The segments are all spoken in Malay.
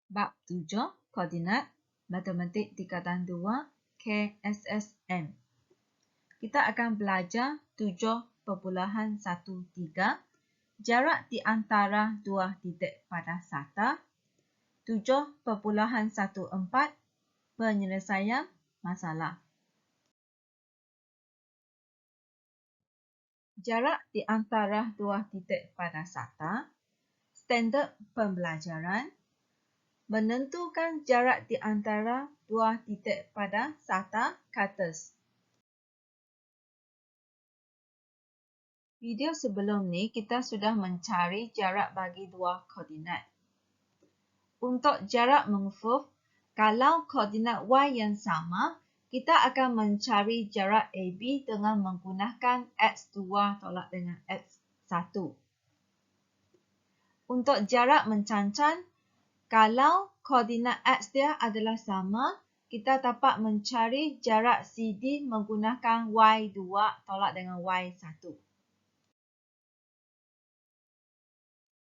Bab 7, Koordinat Matematik Tingkatan 2, KSSM. Kita akan belajar 7.13, jarak di antara dua titik pada sata. 7.14, penyelesaian masalah. Jarak di antara dua titik pada sata. Standard pembelajaran. Menentukan jarak di antara dua titik pada sata kates. Video sebelum ni kita sudah mencari jarak bagi dua koordinat. Untuk jarak mengufuf, kalau koordinat Y yang sama, kita akan mencari jarak AB dengan menggunakan X2 tolak dengan X1. Untuk jarak mencancan, kalau koordinat X dia adalah sama, kita dapat mencari jarak CD menggunakan Y2 tolak dengan Y1.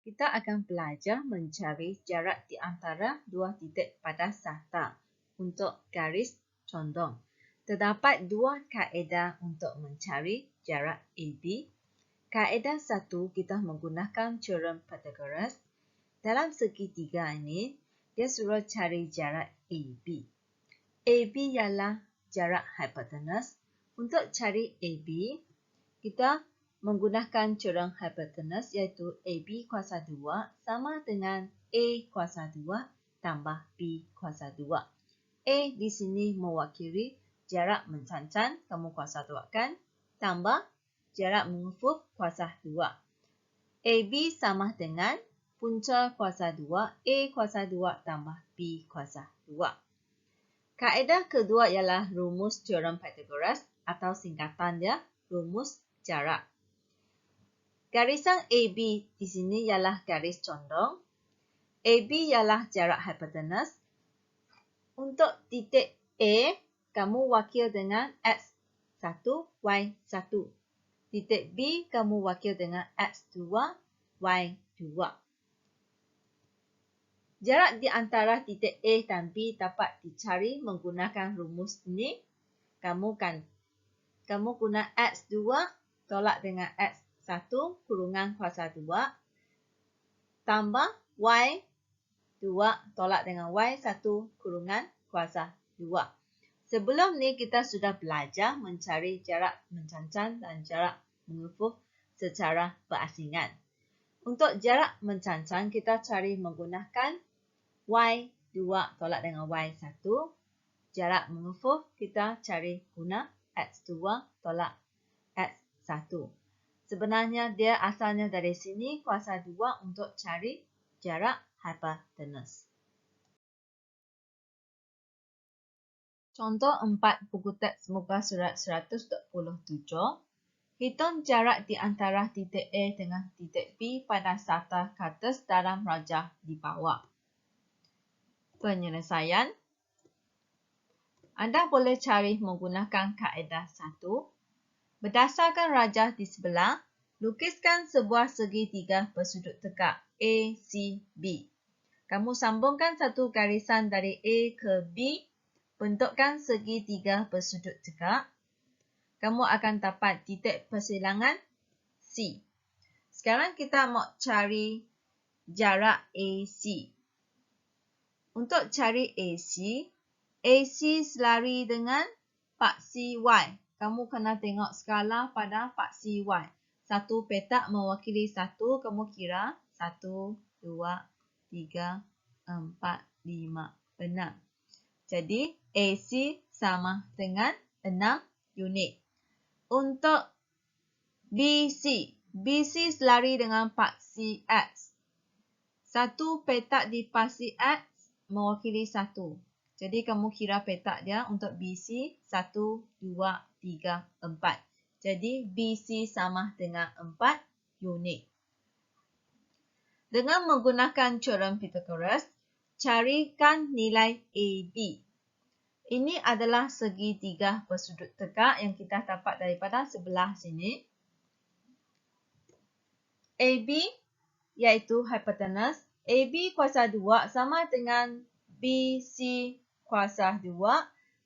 Kita akan belajar mencari jarak di antara dua titik pada sata. Untuk garis condong, terdapat dua kaedah untuk mencari jarak AB. Kaedah satu, kita menggunakan teorem Pythagoras. Dalam segitiga ini, dia suruh cari jarak AB. AB ialah jarak hipotenus. Untuk cari AB, kita menggunakan teorem hipotenus iaitu AB kuasa 2 sama dengan A kuasa 2 tambah B kuasa 2. A di sini mewakili jarak mencancan, kamu kuasa 2 kan, tambah jarak mengufuf kuasa 2. AB sama dengan punca kuasa 2, A kuasa 2 tambah B kuasa 2. Kaedah kedua ialah rumus teorem Pythagoras atau singkatan dia rumus jarak. Garisan AB di sini ialah garis condong. AB ialah jarak hipotenus. Untuk titik A, kamu wakil dengan X1, Y1. Titik B, kamu wakil dengan X2, Y2. Jarak di antara titik A dan B dapat dicari menggunakan rumus ini. Kamu guna X2 tolak dengan X1 kurungan kuasa 2 tambah Y2 tolak dengan Y1 kurungan kuasa 2. Sebelum ni kita sudah belajar mencari jarak mencancan dan jarak mengufuf secara berasingan. Untuk jarak mencancan kita cari menggunakan Y2 tolak dengan Y1. Jarak mengufuf kita cari guna X2 tolak X1. Sebenarnya dia asalnya dari sini kuasa 2 untuk cari jarak hipotenus. Contoh 4 buku teks muka surat 127. Hitung jarak di antara titik A dengan titik B pada sata kates dalam rajah di bawah. Penyelesaian. Anda boleh cari menggunakan kaedah 1. Berdasarkan rajah di sebelah, lukiskan sebuah segitiga bersudut tegak ACB. Kamu sambungkan satu garisan dari A ke B, bentukkan segitiga bersudut tegak. Kamu akan dapat titik persilangan C. Sekarang kita mau cari jarak AC. Untuk cari AC, AC selari dengan paksi Y. Kamu kena tengok skala pada paksi Y. Satu petak mewakili satu, kamu kira 1, 2, 3, 4, 5, 6. Jadi AC sama dengan 6 unit. Untuk BC, BC selari dengan paksi X. Satu petak di paksi X mewakili 1. Jadi kamu kira petak dia untuk BC 1, 2, 3, 4. Jadi BC sama dengan 4 unit. Dengan menggunakan teorem Pythagoras, carikan nilai AB. Ini adalah segitiga bersudut tegak yang kita dapat daripada sebelah sini. AB iaitu hipotenus AB kuasa 2 sama dengan BC kuasa 2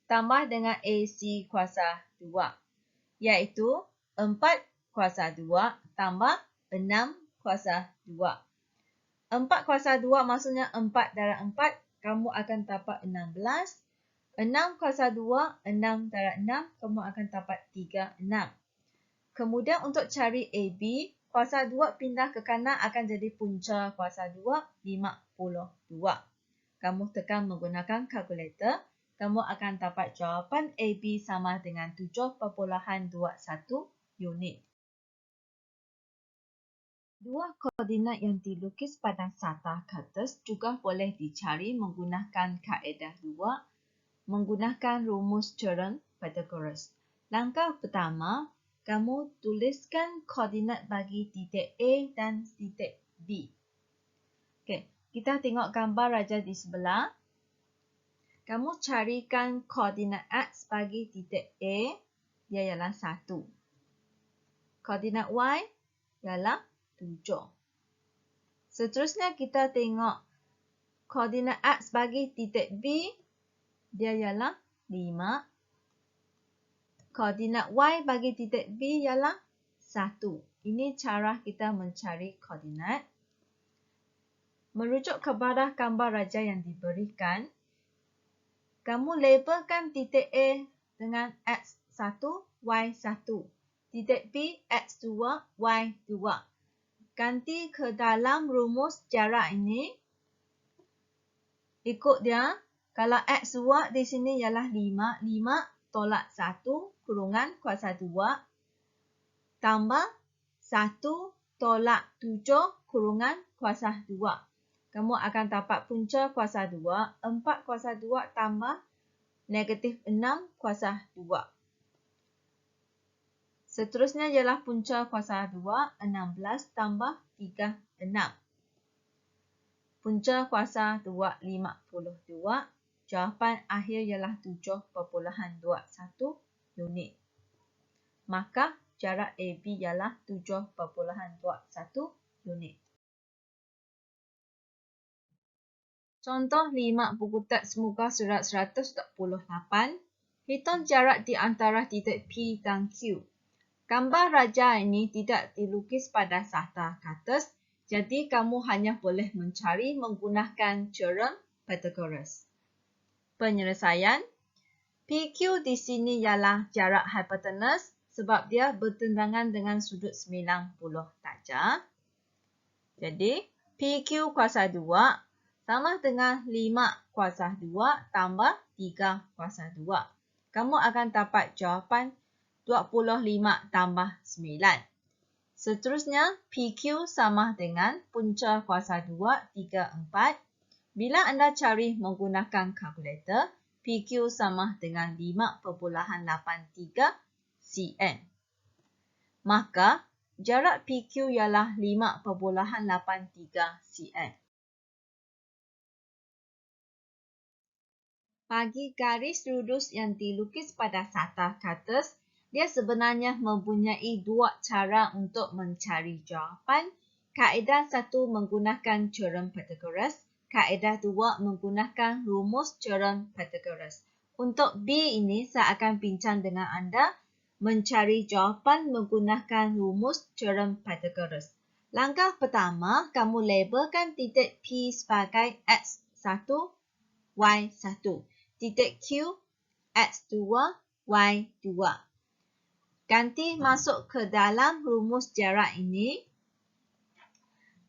tambah dengan AC kuasa 2. Iaitu 4 kuasa 2 tambah 6 kuasa 2. 4 kuasa 2 maksudnya 4 darab 4. Kamu akan dapat 16. 6 kuasa 2, 6 darab 6. Kamu akan dapat 36. Kemudian untuk cari AB, kuasa 2 pindah ke kanan akan jadi punca kuasa 2, 52. Kamu tekan menggunakan kalkulator. Kamu akan dapat jawapan AB sama dengan 7.21 unit. Dua koordinat yang dilukis pada sata ke atas juga boleh dicari menggunakan kaedah 2, menggunakan rumus teorem Pythagoras. Langkah pertama, kamu tuliskan koordinat bagi titik A dan titik B. Okey, kita tengok gambar raja di sebelah. Kamu carikan koordinat X bagi titik A, dia ialah 1. Koordinat Y ialah 7. Seterusnya kita tengok koordinat X bagi titik B, dia ialah 5. Koordinat Y bagi titik B ialah 1. Ini cara kita mencari koordinat. Merujuk kepada gambar raja yang diberikan, kamu labelkan titik A dengan X1, Y1. Titik B, X2, Y2. Ganti ke dalam rumus jarak ini. Ikut dia. Kalau X2 di sini ialah 5. 5 tolak 1 kurungan kuasa 2. Tambah 1 tolak 7 kurungan kuasa 2. Kamu akan dapat punca kuasa 2. 4 kuasa 2 tambah negatif 6 kuasa 2. Seterusnya ialah punca kuasa 2. 16 tambah 36. Punca kuasa 2, 52. Jawapan akhir ialah 7.21 unit. Maka jarak AB ialah 7.21 unit. Contoh 5 buku teks muka surat 128. Hitung jarak di antara titik P dan Q. Gambar raja ini tidak dilukis pada sata ke atas, jadi kamu hanya boleh mencari menggunakan teorem Pythagoras. Penyelesaian. PQ di sini ialah jarak hipotenus sebab dia bertentangan dengan sudut 90 darjah. Jadi, PQ kuasa 2 sama dengan 5 kuasa 2 tambah 3 kuasa 2. Kamu akan dapat jawapan 25 tambah 9. Seterusnya, PQ sama dengan punca kuasa 2, 3, 4. Bila anda cari menggunakan kalkulator, PQ sama dengan 5.83 cm. Maka, jarak PQ ialah 5.83 cm. Bagi garis lurus yang dilukis pada sata ke atas, dia sebenarnya mempunyai dua cara untuk mencari jawapan. Kaedah 1 menggunakan teorem Pythagoras. Kaedah 2 menggunakan rumus teorem Pythagoras. Untuk B ini, saya akan bincang dengan anda mencari jawapan menggunakan rumus teorem Pythagoras. Langkah pertama, kamu labelkan titik P sebagai X1, Y1. Titik Q, X2, Y2. Ganti masuk ke dalam rumus jarak ini.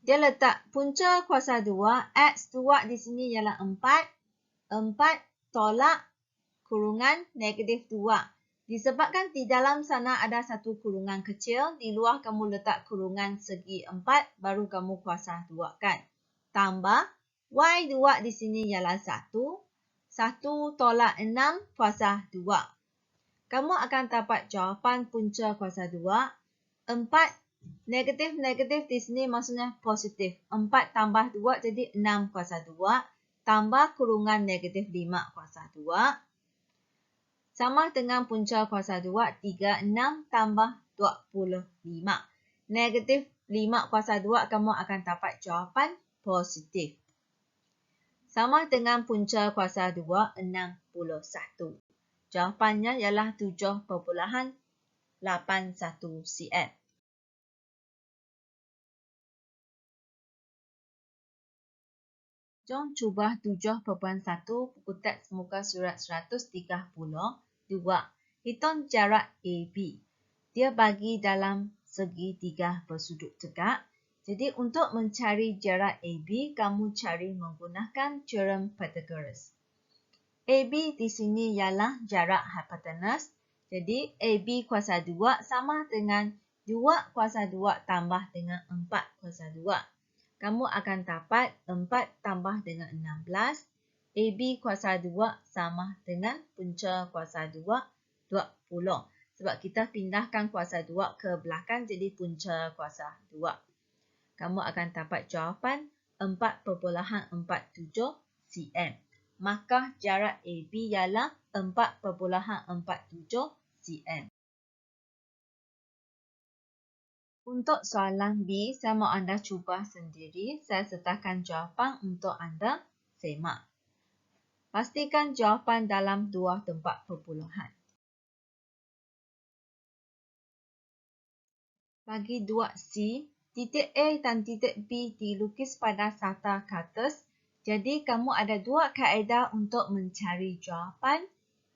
Dia letak punca kuasa 2. X2 di sini ialah 4. 4 tolak kurungan negatif 2. Disebabkan di dalam sana ada satu kurungan kecil. Di luar kamu letak kurungan segi 4. Baru kamu kuasa 2 kan. Tambah Y2 di sini ialah 1. 1 tolak 6 kuasa 2. Kamu akan dapat jawapan punca kuasa 2. 4 negatif-negatif di sini maksudnya positif. 4 tambah 2 jadi 6 kuasa 2. Tambah kurungan negatif 5 kuasa 2. Sama dengan punca kuasa 2. 36 tambah 25. Negatif 5 kuasa 2 kamu akan dapat jawapan positif. Sama dengan punca kuasa 2, 61. Jawapannya ialah 7.81 cm. Jom cuba 7.1 buku teks muka surat 130. 2. Hitung jarak AB. Dia bagi dalam segitiga bersudut tegak. Jadi untuk mencari jarak AB, kamu cari menggunakan teorem Pythagoras. AB di sini ialah jarak hipotenus. Jadi AB kuasa 2 sama dengan 2 kuasa 2 tambah dengan 4 kuasa 2. Kamu akan dapat 4 tambah dengan 16. AB kuasa 2 sama dengan punca kuasa 2, 20. Sebab kita pindahkan kuasa 2 ke belakang jadi punca kuasa 2. Kamu akan dapat jawapan 4.47 cm. Maka jarak AB ialah 4.47 cm. Untuk soalan B, saya mahu anda cuba sendiri. Saya sertakan jawapan untuk anda semak. Pastikan jawapan dalam dua tempat perpuluhan. Bagi 2C, titik A dan titik B dilukis pada sata ke atas. Jadi, kamu ada dua kaedah untuk mencari jawapan.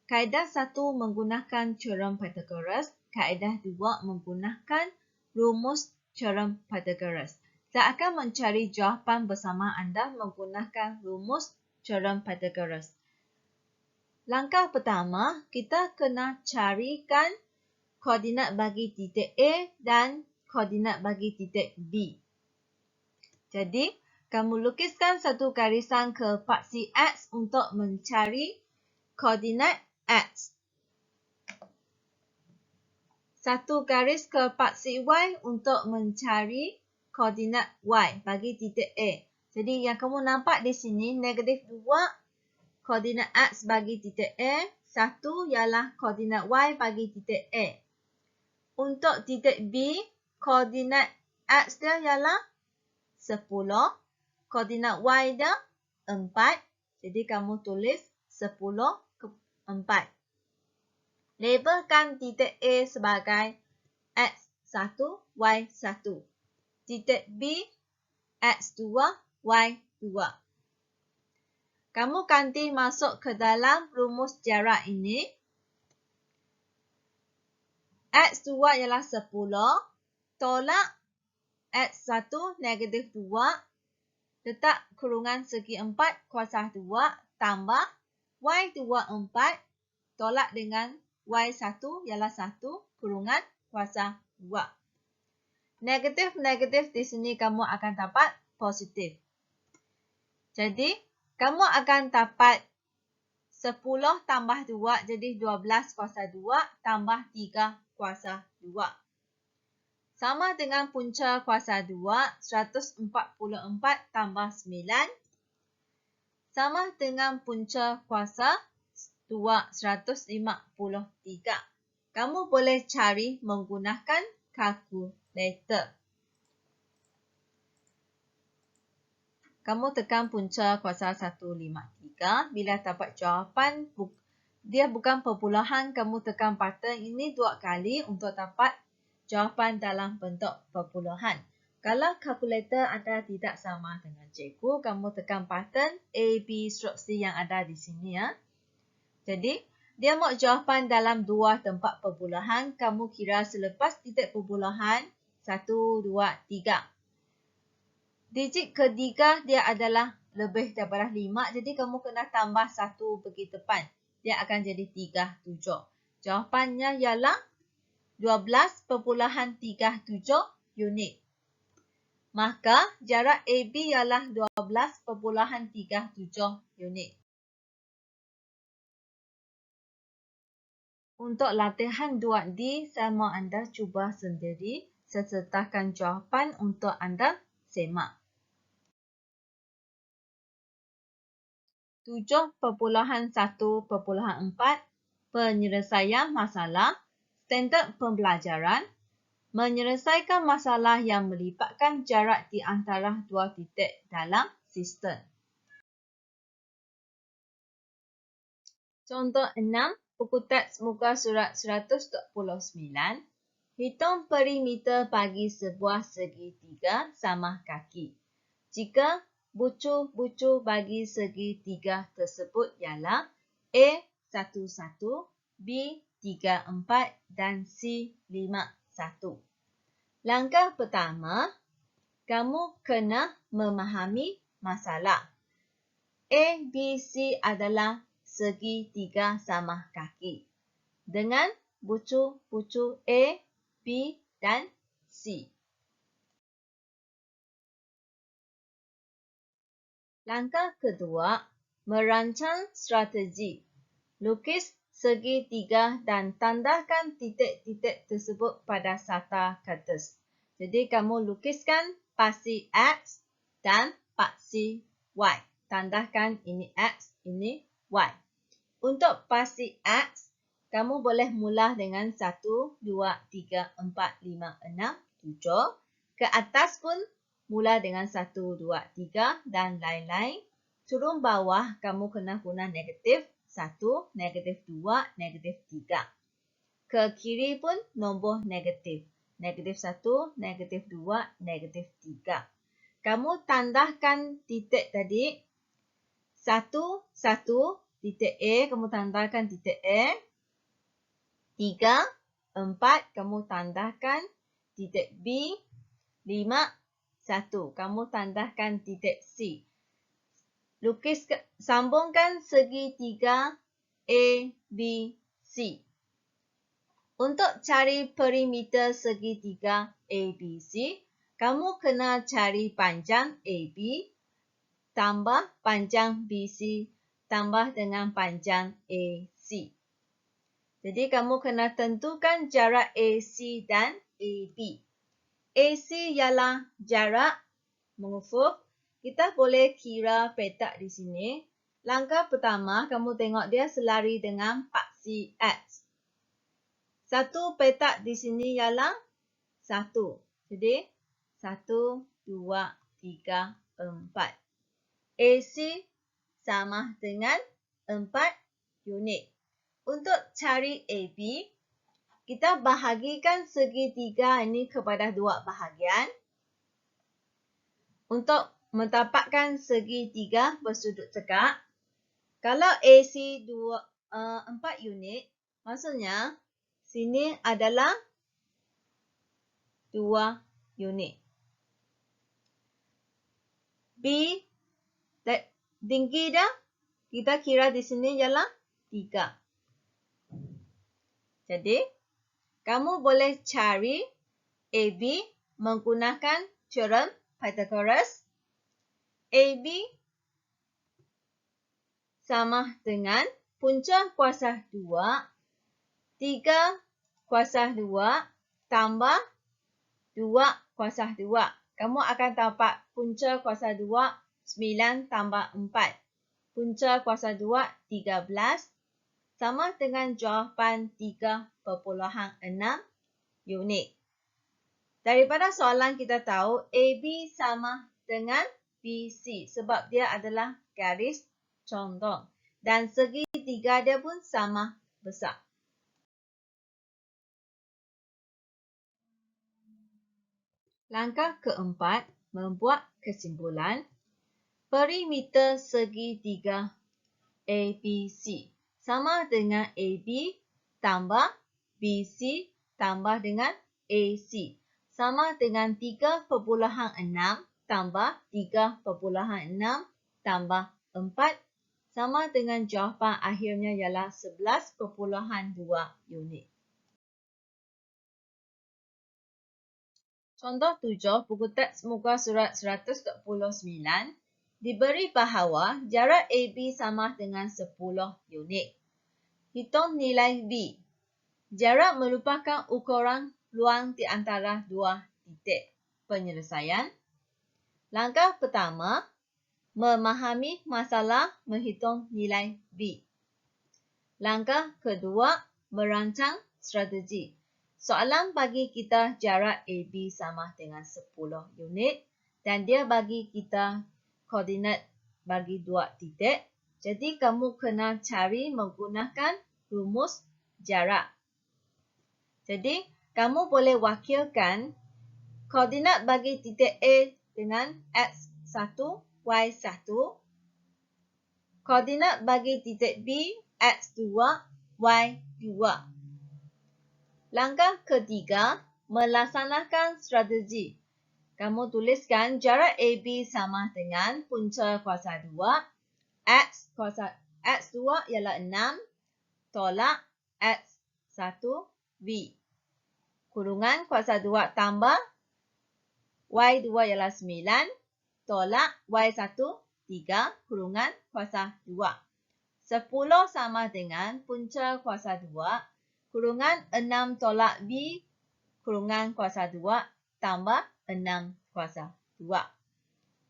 Kaedah satu menggunakan teorem Pythagoras. Kaedah dua menggunakan rumus teorem Pythagoras. Saya akan mencari jawapan bersama anda menggunakan rumus teorem Pythagoras. Langkah pertama, kita kena carikan koordinat bagi titik A dan koordinat bagi titik B. Jadi, kamu lukiskan satu garisan ke paksi X untuk mencari koordinat X. Satu garis ke paksi Y untuk mencari koordinat Y bagi titik A. Jadi, yang kamu nampak di sini, negatif 2 koordinat X bagi titik A. 1 ialah koordinat Y bagi titik A. Untuk titik B, koordinat X dia ialah 10. Koordinat Y dia 4. Jadi, kamu tulis 10 ke 4. Labelkan titik A sebagai X1, Y1. Titik B, X2, Y2. Kamu ganti masuk ke dalam rumus jarak ini. X2 ialah 10. Tolak X1 negatif 2. Letak kurungan segi 4 kuasa 2 tambah Y2 4. Tolak dengan Y1 ialah 1 kurungan kuasa 2. Negatif-negatif di sini kamu akan dapat positif. Jadi, kamu akan dapat 10 tambah 2 jadi 12 kuasa 2 tambah 3 kuasa 2. Sama dengan punca kuasa 2, 144 tambah 9. Sama dengan punca kuasa 2, 153. Kamu boleh cari menggunakan kalkulator. Kamu tekan punca kuasa 153. Bila dapat jawapan, dia bukan perpuluhan, kamu tekan button ini 2 kali untuk dapat jawapan dalam bentuk perpuluhan. Kalau kalkulator anda tidak sama dengan cikgu, kamu tekan button A, B, stroke C yang ada di sini. Ya. Jadi, dia mahu jawapan dalam 2 tempat perpuluhan. Kamu kira selepas titik perpuluhan 1, 2, 3. Digit ketiga dia adalah lebih daripada 5. Jadi, kamu kena tambah 1 pergi depan. Dia akan jadi 37. Jawapannya ialah 12.37 unit. Maka, jarak AB ialah 12.37 unit. Untuk latihan 2D, saya mahu anda cuba sendiri. Saya sertakan jawapan untuk anda semak. 7.1.4 penyelesaian masalah standard pembelajaran Menyelesaikan masalah yang melibatkan jarak di antara dua titik dalam sistem. Contoh 6, buku teks muka surat 129. Hitung perimeter bagi sebuah segitiga sama kaki. Jika bucu-bucu bagi segitiga tersebut ialah A11, B34 dan C51. Langkah pertama, kamu kena memahami masalah. A, B, C adalah segitiga sama kaki dengan bucu-bucu A, B dan C. Langkah kedua, merancang strategi. Lukis segitiga dan tandahkan titik-titik tersebut pada sata kertas. Jadi kamu lukiskan paksi X dan paksi Y. Tandahkan ini X, ini Y. Untuk paksi X, kamu boleh mula dengan 1, 2, 3, 4, 5, 6, 7. Ke atas pun mula dengan 1, 2, 3 dan lain-lain. Turun bawah, kamu kena guna negatif 1, negatif 2, negatif 3. Ke kiri pun nombor negatif. Negatif 1, negatif 2, negatif 3. Kamu tandahkan titik tadi. 1, 1, titik A, kamu tandahkan titik A. 3, 4, kamu tandahkan titik B. 5, 1, kamu tandahkan titik C. Sambungkan segitiga A, B, C. Untuk cari perimeter segitiga A, B, C, kamu kena cari panjang AB tambah panjang BC tambah dengan panjang AC. Jadi kamu kena tentukan jarak AC dan AB. AC ialah jarak mengufuk. Kita boleh kira petak di sini. Langkah pertama, kamu tengok dia selari dengan paksi X. Satu petak di sini ialah 1. Jadi 1, 2, 3, 4. AC sama dengan 4 unit. Untuk cari AB, kita bahagikan segitiga ini kepada dua bahagian. Untuk mendapatkan segitiga bersudut tegak, kalau AC 4 unit, maksudnya sini adalah 2 unit. B tinggi dah, kita kira di sini ialah 3. Jadi, kamu boleh cari AB menggunakan teorem Pythagoras. AB sama dengan punca kuasa 2, 3 kuasa 2 tambah 2 kuasa 2. Kamu akan dapat punca kuasa 2, 9 tambah 4. Punca kuasa 2, 13. Sama dengan jawapan 3.6 unit. Daripada soalan kita tahu AB sama dengan BC sebab dia adalah garis condong. Dan segitiga dia pun sama besar. Langkah keempat, membuat kesimpulan. Perimeter segitiga ABC sama dengan AB tambah BC tambah dengan AC sama dengan 3.6 tambah 3.6 tambah 4 sama dengan jawapan akhirnya ialah 11.2 unit. Contoh 7, buku teks muka surat 129. Diberi bahawa jarak AB sama dengan 10 unit. Hitung nilai B. Jarak merupakan ukuran luang di antara dua titik. Penyelesaian. Langkah pertama, memahami masalah menghitung nilai B. Langkah kedua, merancang strategi. Soalan bagi kita jarak AB sama dengan 10 unit dan dia bagi kita koordinat bagi 2 titik. Jadi kamu kena cari menggunakan rumus jarak. Jadi kamu boleh wakilkan koordinat bagi titik A dengan X1, Y1. Koordinat bagi titik B, X2, Y2. Langkah ketiga, melaksanakan strategi. Kamu tuliskan jarak AB sama dengan punca kuasa 2. X2 ialah 6, tolak X1, V. Kurungan kuasa 2 tambah Y2 ialah 9, tolak Y1, 3, kurungan kuasa 2. 10 sama dengan punca kuasa 2, kurungan 6 tolak B, kurungan kuasa 2, tambah 6 kuasa 2.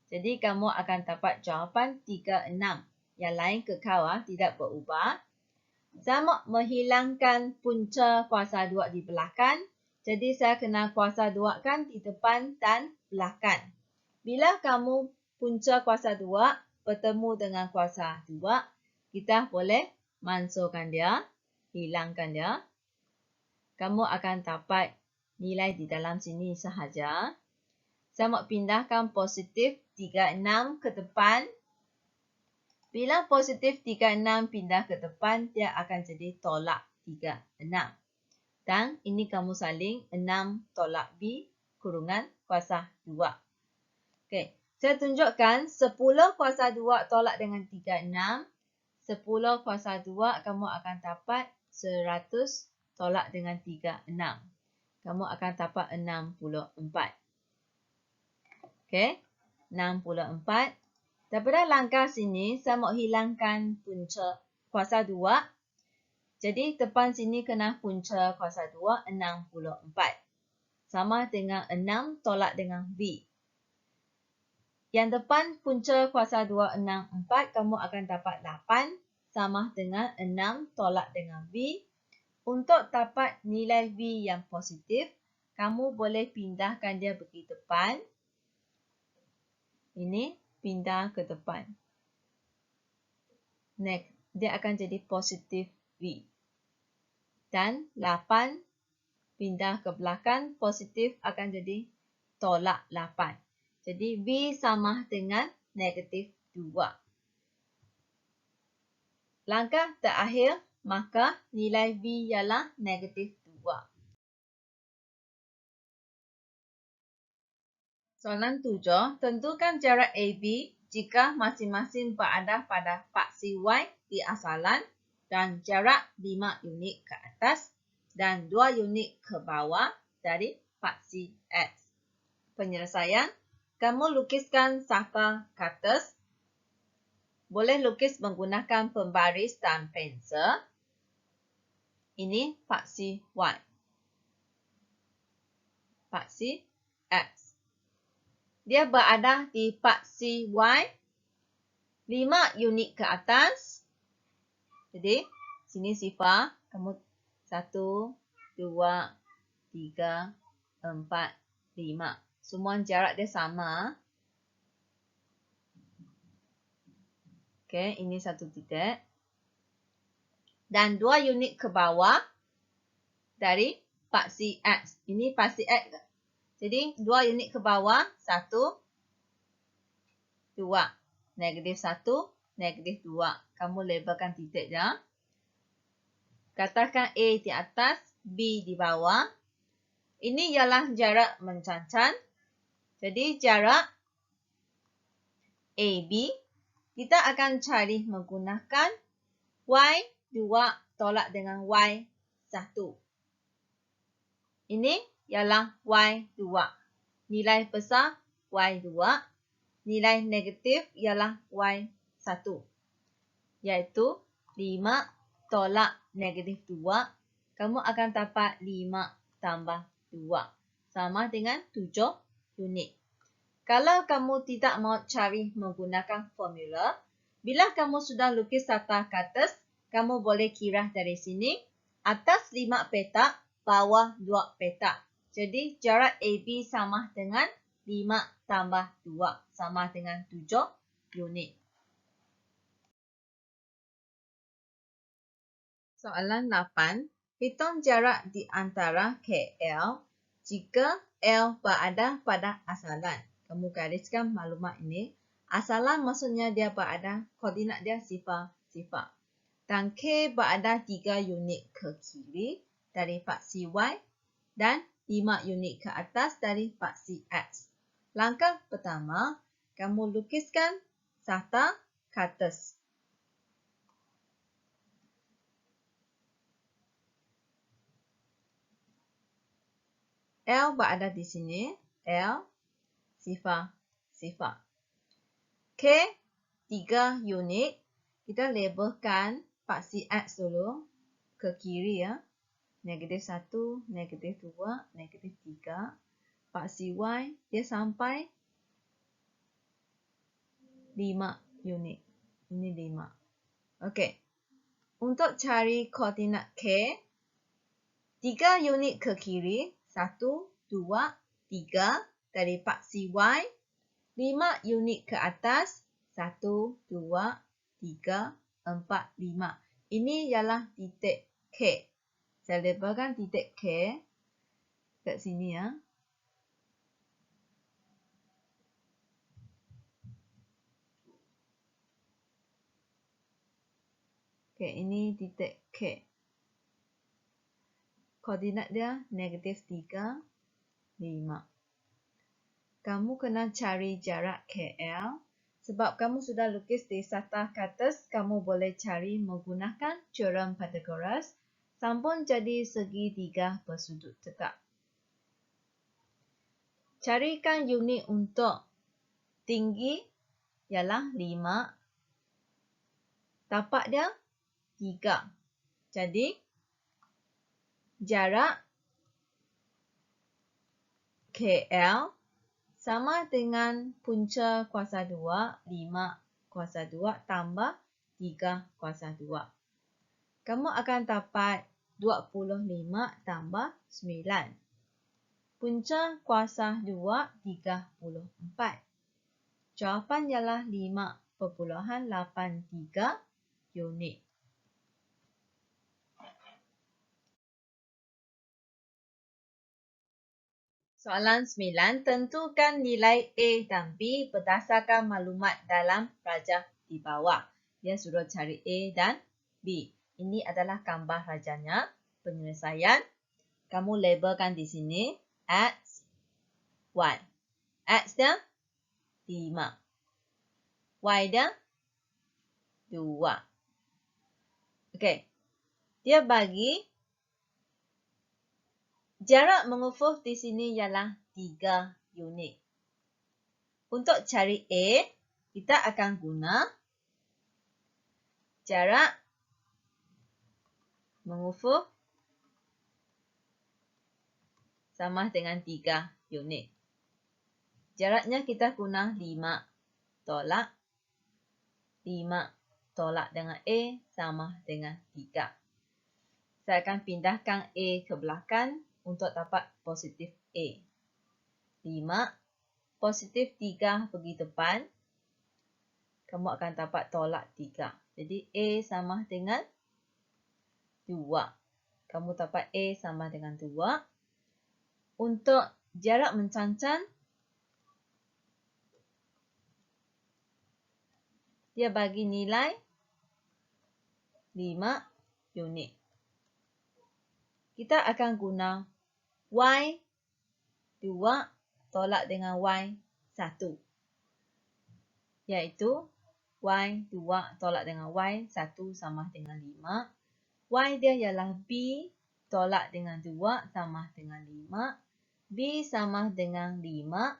Jadi kamu akan dapat jawapan 36. Yang lain kekal, tidak berubah. Saya menghilangkan punca kuasa 2 di belakang. Jadi saya kena kuasa 2 kan di depan dan belakang. Bila kamu punca kuasa 2 bertemu dengan kuasa 2, kita boleh masukkan dia, hilangkan dia. Kamu akan dapat nilai di dalam sini sahaja. Saya mau pindahkan positif 36 ke depan. Bila positif 36 pindah ke depan, dia akan jadi tolak 36. Dan ini kamu saling 6 tolak B kurungan kuasa 2. Okey, saya tunjukkan 10 kuasa 2 tolak dengan 36. 10 kuasa 2 kamu akan dapat 100 tolak dengan 36. Kamu akan dapat 64. Okey, 64. Daripada langkah sini, saya mau hilangkan punca kuasa 2. Jadi, depan sini kena punca kuasa 2, 64. Sama dengan 6 tolak dengan V. Yang depan punca kuasa 2, 64, kamu akan dapat 8. Sama dengan 6 tolak dengan V. Untuk dapat nilai V yang positif, kamu boleh pindahkan dia pergi depan. Ini pindah ke depan. Next, dia akan jadi positif V. Dan 8 pindah ke belakang, positif akan jadi tolak 8. Jadi V sama dengan negatif 2. Langkah terakhir, maka nilai V ialah negatif 2. Soalan 7, tentukan jarak AB jika masing-masing berada pada paksi Y di asalan dan jarak 5 unit ke atas dan 2 unit ke bawah dari paksi X. Penyelesaian, kamu lukiskan saka katus. Boleh lukis menggunakan pembaris dan pensel. Ini paksi Y. Paksi X. Dia berada di paksi Y 5 unit ke atas. Jadi, sini sifar. Kamu 1, 2, 3, 4, 5. Semua jarak dia sama. Okey, ini satu titik. Dan 2 unit ke bawah dari paksi X. Ini paksi X. Jadi, 2 unit ke bawah, 1, 2. Negatif 1, negatif 2. Kamu labelkan titik dia. Katakan A di atas, B di bawah. Ini ialah jarak mencancan. Jadi, jarak AB, kita akan cari menggunakan Y2 tolak dengan Y1. Ini ialah Y2. Nilai besar Y2. Nilai negatif ialah Y1. Iaitu 5 tolak negatif 2. Kamu akan dapat 5 tambah 2. Sama dengan 7 unit. Kalau kamu tidak mau cari menggunakan formula, bila kamu sudah lukis tata katus, kamu boleh kira dari sini. Atas 5 petak, bawah 2 petak. Jadi jarak AB sama dengan 5 tambah 2 sama dengan 7 unit. Soalan 8. Hitung jarak di antara KL jika L berada pada asalan. Kamu gariskan maklumat ini. Asalan maksudnya dia berada, koordinat dia 0, 0. Dan K berada 3 unit ke kiri dari paksi Y dan 5 unit ke atas dari paksi X. Langkah pertama, kamu lukiskan sata katus. L berada di sini. L, 0, 0. K, 3 unit. Kita labelkan paksi X dulu ke kiri ya. -1, -2, -3. Paksi Y, dia sampai 5 unit. Ini 5. Okey. Untuk cari koordinat K, 3 unit ke kiri. 1, 2, 3 dari paksi Y. 5 unit ke atas. 1, 2, 3, 4, 5. Ini ialah titik K. Saya labelkan titik K kat sini ya. Okey, ini titik K. Koordinat dia -3, 5. Kamu kena cari jarak KL. Sebab kamu sudah lukis di sata katus, kamu boleh cari menggunakan teorem Pythagoras. Sampun jadi segitiga bersudut tetap. Carikan unit untuk tinggi ialah 5. Tapak dia 3. Jadi, jarak KL sama dengan punca kuasa 2, 5 kuasa 2 tambah 3 kuasa 2. Kamu akan dapat 25 tambah 9. Punca kuasa 2, 34. Jawapan ialah 5.83 unit. Soalan 9. Tentukan nilai A dan B berdasarkan maklumat dalam rajah di bawah. Dia suruh cari A dan B. Ini adalah gambar rajahnya. Penyelesaian. Kamu labelkan di sini. X, Y. X dia 5. Y dia 2. Okey. Dia bagi jarak mengukur di sini ialah 3 unit. Untuk cari A, kita akan guna jarak mengukur sama dengan 3 unit. Jaraknya kita guna 5 tolak. 5 tolak dengan A sama dengan 3. Saya akan pindahkan A ke belakang untuk dapat positif A. 5, positif 3 pergi depan. Kamu akan dapat tolak 3. Jadi A sama dengan 2. Kamu dapat A sama dengan 2. Untuk jarak mencancan, dia bagi nilai 5 unit. Kita akan guna Y 2 tolak dengan Y 1. Iaitu Y 2 tolak dengan Y 1 sama dengan 5. Y dia ialah B tolak dengan 2 sama dengan 5. B sama dengan 5.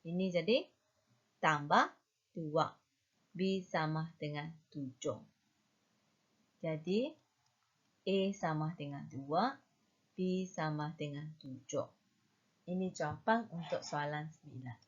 Ini jadi tambah 2. B sama dengan 7. Jadi A sama dengan 2. B sama dengan 7. Ini jawapan untuk soalan 9.